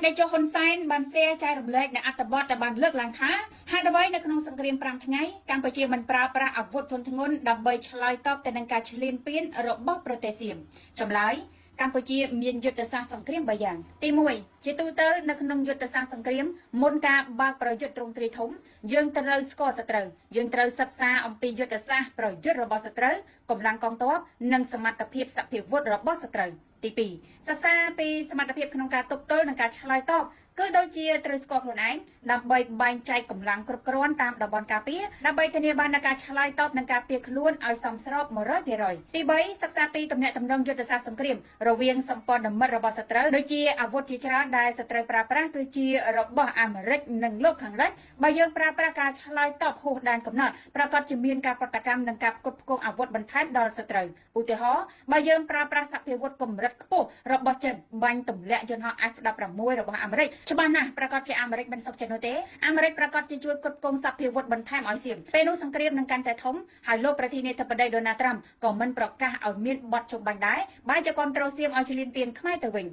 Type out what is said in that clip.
ដេជោហ៊ុនសែនបានแชร์ចែករំលែកនៅអត្ថបទដែលបានលើកឡើងថាហេតុអ្វីនៅក្នុងសង្គ្រាម5ថ្ងៃកម្ពុជាមិនប្រើប្រាស់អាវុធធុនធ្ងន់ដើម្បីឆ្លើយតបទៅនឹងការឈ្លានពានរបស់ប្រទេសសៀមចម្លើយកម្ពុជាមានយុទ្ធសាស្ត្រសង្គ្រាម3យ៉ាងទី1ជាទូទៅនៅក្នុងយុទ្ធសាស្ត្រសង្គ្រាមមុនការបើកប្រយុទ្ធទ្រង់ទ្រាយធំយើងត្រូវស្គាល់សត្រូវយើងត្រូវសិក្សាអំពីយុទ្ធសាស្ត្រប្រយុទ្ធរបស់សត្រូវកម្លាំងកងទ័ពនិងសមត្ថភាពសភាវុធរបស់សត្រូវទី2សិក្សាពីសមត្ថភាពក្នុងការទប់ទល់និងការឆ្លើយតបគឺដូចជាត្រូវស្គាល់ខ្លួនឯងដើម្បីបែងចែកកម្លាំងគ្រប់គ្រាន់តាមតំបន់ការពារដើម្បីធានាបាននូវការឆ្លើយតបនិងការពារខ្លួនឲ្យសមស្រប100%ទី3សិក្សាពីទំនាក់ទំនងយុទ្ធសាស្ត្រសង្គ្រាមរវាងសម្ព័ន្ធមិត្តរបស់សត្រូវដូចជាអាវុធជាច្រើនដែលសត្រូវប្រើប្រាស់គឺជារបស់អាមេរិកនិងលោកខាងលិចបើយើងប្រើប្រាស់ការឆ្លើយតបហួសដែនកំណត់ប្រកាសជាមានការប្រតិកម្មនិងការផ្គត់ផ្គង់អាវុធបន្ថែមដល់សត្រូវឧទាហរណ៍បើយើងប្រើប្រាស់សភាវុធកម្រិតខ្ពស់របស់ចិនបាញ់ទម្លាក់យន្តហោះ F-16 របស់អាមេរិកច្បាស់ណាស់ប្រកាសជាអាមេរិកមិនសុខចិត្តនោះទេអាមេរិកប្រកាសជាជួយគ្រប់គ្រងសភាវុធបន្ថែមឲ្យសៀមពេលនោះសង្គ្រាមនឹងកាន់តែធំហើយលោកប្រធានាធិបតីដូណាល់ត្រាំក៏មិនប្រកាសឲ្យមានបទជុំបាញ់ដែរបែរជាគ្រប់គ្រងសៀមឲ្យឈ្លានពានខ្មែរទៅវិញ